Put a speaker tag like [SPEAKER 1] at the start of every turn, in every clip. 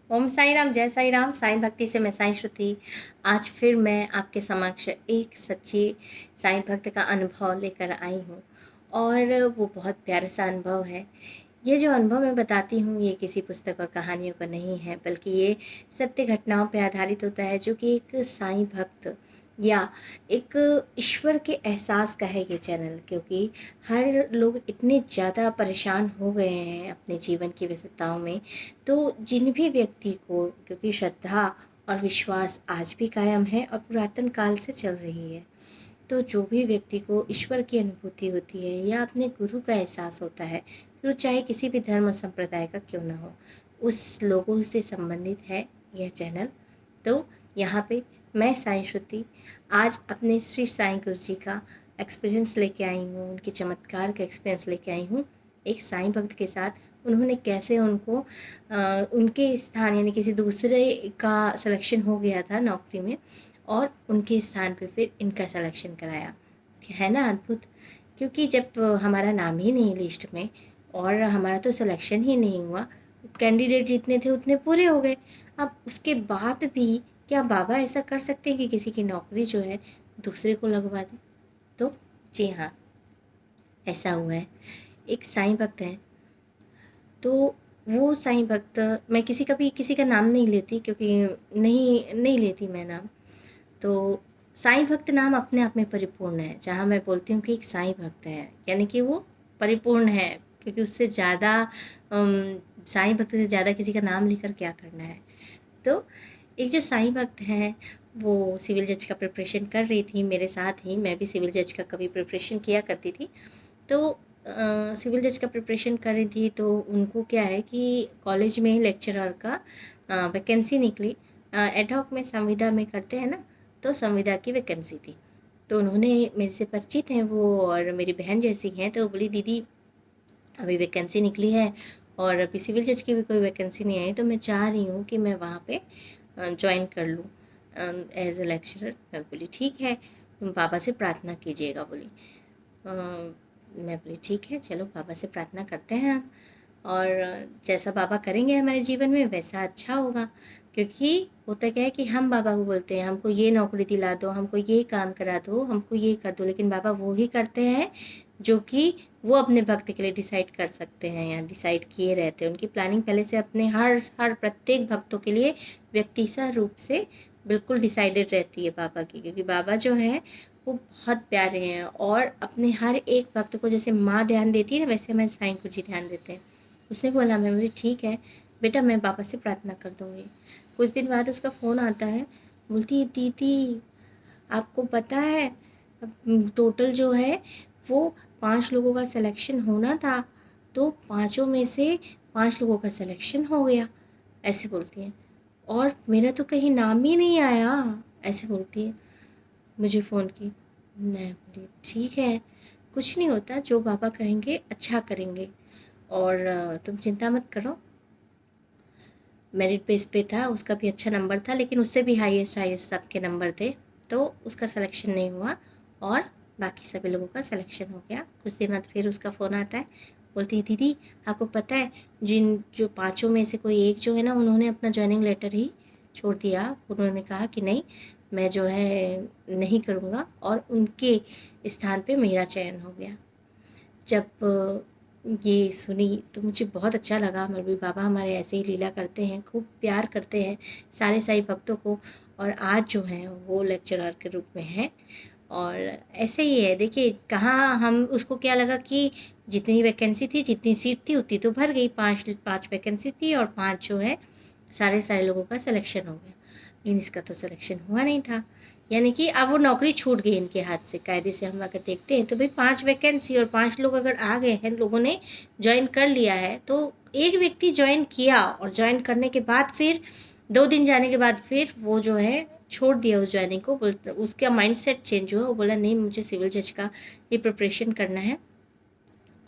[SPEAKER 1] ओम साई राम, जय साई राम। साईं भक्ति से मैं साईं श्रुति। आज फिर मैं आपके समक्ष एक सच्ची साईं भक्त का अनुभव लेकर आई हूँ और वो बहुत प्यारा सा अनुभव है। ये जो अनुभव मैं बताती हूँ ये किसी पुस्तक और कहानियों का नहीं है, बल्कि ये सत्य घटनाओं पर आधारित होता है, जो कि एक साईं भक्त या एक ईश्वर के एहसास का है ये चैनल। क्योंकि हर लोग इतने ज़्यादा परेशान हो गए हैं अपने जीवन की व्यस्तताओं में, तो जिन भी व्यक्ति को, क्योंकि श्रद्धा और विश्वास आज भी कायम है और पुरातन काल से चल रही है, तो जो भी व्यक्ति को ईश्वर की अनुभूति होती है या अपने गुरु का एहसास होता है, फिर वो चाहे किसी भी धर्म और संप्रदाय का क्यों ना हो, उस लोगों से संबंधित है यह चैनल। तो यहाँ पे मैं साईं श्रुति आज अपने श्री साईं गुरु जी का एक्सपीरियंस लेके आई हूँ, उनके चमत्कार का एक्सपीरियंस लेके आई हूँ एक साईं भक्त के साथ। उन्होंने कैसे उनको उनके स्थान यानी किसी दूसरे का सिलेक्शन हो गया था नौकरी में, और उनके स्थान पे फिर इनका सिलेक्शन कराया। है ना अद्भुत। क्योंकि जब हमारा नाम ही नहीं लिस्ट में और हमारा तो सिलेक्शन ही नहीं हुआ, कैंडिडेट जितने थे उतने पूरे हो गए, अब उसके बाद भी क्या बाबा ऐसा कर सकते हैं कि किसी की नौकरी जो है दूसरे को लगवा दें? तो जी हाँ, ऐसा हुआ है। एक साईं भक्त हैं, तो वो साईं भक्त, मैं किसी का नाम नहीं लेती, क्योंकि नहीं लेती मैं नाम। तो साईं भक्त नाम अपने आप में परिपूर्ण है। जहाँ मैं बोलती हूँ कि एक साईं भक्त है, यानी कि वो परिपूर्ण है, क्योंकि उससे ज़्यादा साईं भक्त से ज़्यादा किसी का नाम लेकर क्या करना है। तो एक जो साईं भक्त हैं, वो सिविल जज का प्रिपरेशन कर रही थी मेरे साथ ही। मैं भी सिविल जज का कभी प्रिपरेशन किया करती थी। तो सिविल जज का प्रिपरेशन कर रही थी, तो उनको क्या है कि कॉलेज में लेक्चरर का वैकेंसी निकली। एडहॉक में संविदा में करते हैं ना, तो संविदा की वैकेंसी थी। तो उन्होंने, मेरे से परिचित हैं वो और मेरी बहन जैसी हैं, तो बोली दीदी अभी वैकेंसी निकली है और अभी सिविल जज की भी कोई वैकेंसी नहीं आई, तो मैं चाह रही हूँ कि मैं वहाँ पे ज्वाइन कर लूँ एज ए लेक्चरर। मैं बोली ठीक है, तुम पापा से प्रार्थना कीजिएगा। बोली मैं बोली ठीक है, चलो बाबा से प्रार्थना करते हैं हम, और जैसा बाबा करेंगे हमारे जीवन में वैसा अच्छा होगा। क्योंकि होता क्या है कि हम बाबा को बोलते हैं हमको ये नौकरी दिला दो, हमको ये काम करा दो, हमको ये कर दो, लेकिन बाबा वो ही करते हैं जो कि वो अपने भक्त के लिए डिसाइड कर सकते हैं या डिसाइड किए रहते हैं। उनकी प्लानिंग पहले से अपने हर प्रत्येक भक्तों के लिए व्यक्तिगत रूप से बिल्कुल डिसाइडेड रहती है बाबा की। क्योंकि बाबा जो हैं वो बहुत प्यारे हैं और अपने हर एक भक्त को जैसे माँ ध्यान देती है ना, वैसे हमारे साईं को जी ध्यान देते हैं। उसने बोला, मैं बोली ठीक है बेटा, मैं बाबा से प्रार्थना कर दूँगी। कुछ दिन बाद उसका फ़ोन आता है, बोलती है दीदी आपको पता है अब टोटल जो है वो 5 लोगों का सिलेक्शन होना था, तो पाँचों में से 5 लोगों का सिलेक्शन हो गया। ऐसे बोलती है, और मेरा तो कहीं नाम ही नहीं आया। ऐसे बोलती है मुझे फ़ोन की। मैं बोली ठीक है, कुछ नहीं होता, जो बाबा करेंगे अच्छा करेंगे, और तुम चिंता मत करो। मेरिट बेस पे था, उसका भी अच्छा नंबर था, लेकिन उससे भी हाईएस्ट सबके नंबर थे, तो उसका सिलेक्शन नहीं हुआ और बाकी सभी लोगों का सिलेक्शन हो गया। कुछ दिन बाद फिर उसका फ़ोन आता है, बोलती है दीदी आपको पता है जो पाँचों में से कोई एक जो है ना, उन्होंने अपना जॉइनिंग लेटर ही छोड़ दिया। उन्होंने कहा कि नहीं, मैं जो है नहीं करूँगा, और उनके स्थान पे मेरा चयन हो गया। जब ये सुनी तो मुझे बहुत अच्छा लगा। मैं भी बाबा हमारे ऐसे ही लीला करते हैं, खूब प्यार करते हैं सारे साईं भक्तों को, और आज जो हैं वो लेक्चरर के रूप में हैं। और ऐसे ही है, देखिए कहाँ हम, उसको क्या लगा कि जितनी वैकेंसी थी, जितनी सीट थी उतनी तो भर गई। 5 वैकेंसी थी और 5 जो है सारे लोगों का सिलेक्शन हो गया, लेकिन इसका तो सिलेक्शन हुआ नहीं था। यानी कि अब वो नौकरी छूट गई इनके हाथ से। कायदे से हम अगर देखते हैं तो भाई 5 वैकेंसी और 5 लोग अगर आ गए हैं, लोगों ने ज्वाइन कर लिया है, तो एक व्यक्ति ज्वाइन किया और ज्वाइन करने के बाद फिर 2 दिन जाने के बाद फिर वो जो है छोड़ दिया उस ज्वाइनिंग को। उसका माइंड सेट चेंज हुआ, वो बोला नहीं मुझे सिविल जज का ये प्रिपरेशन करना है,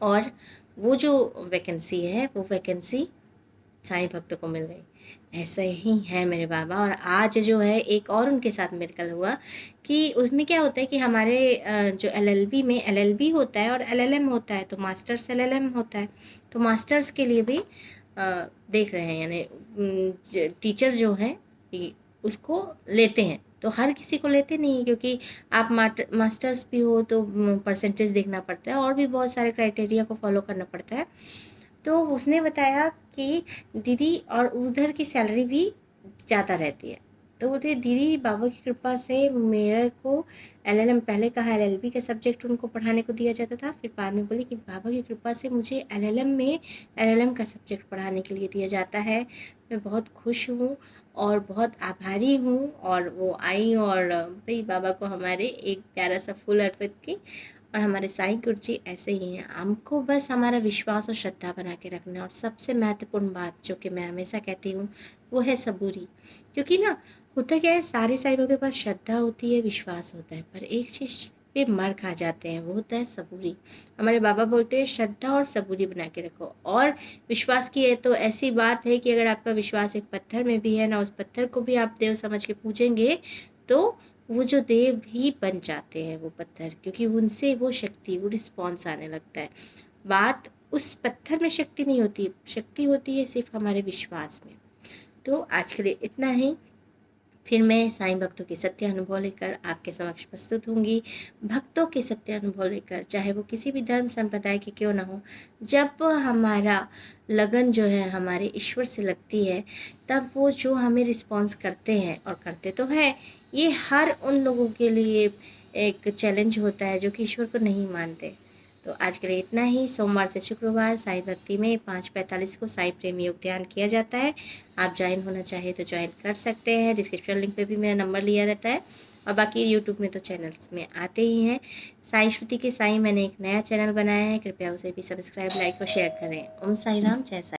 [SPEAKER 1] और वो जो वैकेंसी है वो वैकेंसी साईं भक्तों को मिल गई। ऐसा ही है मेरे बाबा। और आज जो है एक और उनके साथ मिरेकल हुआ कि उसमें क्या होता है कि हमारे जो एलएलबी में एलएलबी होता है और एलएलएम होता है, तो मास्टर्स एलएलएम होता है। तो मास्टर्स के लिए भी देख रहे हैं, यानी टीचर जो हैं उसको लेते हैं। तो हर किसी को लेते नहीं, क्योंकि आप मास्टर्स भी हो तो परसेंटेज देखना पड़ता है और भी बहुत सारे क्राइटेरिया को फॉलो करना पड़ता है। तो उसने बताया कि दीदी और उधर की सैलरी भी ज़्यादा रहती है। तो बोलते दीदी बाबा की कृपा से मेरे को एलएलएम, पहले कहा एलएलबी का सब्जेक्ट उनको पढ़ाने को दिया जाता था, फिर बाद में बोली कि बाबा की कृपा से मुझे एलएलएम में एलएलएम का सब्जेक्ट पढ़ाने के लिए दिया जाता है। मैं बहुत खुश हूँ और बहुत आभारी हूँ। और वो आई और भाई बाबा को हमारे एक प्यारा सा फूल अर्पित की। और हमारे साईं गुरुजी ऐसे ही हैं, हमको बस हमारा विश्वास और श्रद्धा बना के रखना है। और सबसे महत्वपूर्ण बात जो कि मैं हमेशा कहती हूँ वो है सबूरी। क्योंकि ना होता क्या है, सारे साईं भक्तों के पास श्रद्धा होती है, विश्वास होता है, पर एक चीज़ पे मर खा जाते हैं, वो होता है सबूरी। हमारे बाबा बोलते हैं श्रद्धा और सबूरी बना के रखो। और विश्वास की है तो ऐसी बात है कि अगर आपका विश्वास एक पत्थर में भी है ना, उस पत्थर को भी आप देव समझ के पूजेंगे तो वो जो देव भी बन जाते हैं वो पत्थर, क्योंकि उनसे वो शक्ति, वो रिस्पॉन्स आने लगता है। बात उस पत्थर में शक्ति नहीं होती, शक्ति होती है सिर्फ हमारे विश्वास में। तो आज के लिए इतना ही। फिर मैं साईं भक्तों के सत्य अनुभव लेकर आपके समक्ष प्रस्तुत होंगी। भक्तों के सत्य अनुभव लेकर, चाहे वो किसी भी धर्म संप्रदाय के क्यों ना हो। जब हमारा लगन जो है हमारे ईश्वर से लगती है, तब वो जो हमें रिस्पॉन्स करते हैं, और करते तो हैं, ये हर उन लोगों के लिए एक चैलेंज होता है जो कि ईश्वर को नहीं मानते। तो आज के लिए इतना ही। सोमवार से शुक्रवार साईं भक्ति में 5:45 को साईं प्रेम योग ध्यान किया जाता है। आप ज्वाइन होना चाहे तो ज्वाइन कर सकते हैं, डिस्क्रिप्शन लिंक पे भी मेरा नंबर लिया रहता है। और बाकी यूट्यूब में तो चैनल्स में आते ही हैं। साईं श्रुति के साईं मैंने एक नया चैनल बनाया है, कृपया उसे भी सब्सक्राइब, लाइक और शेयर करें। ओम साई राम, जय साईं।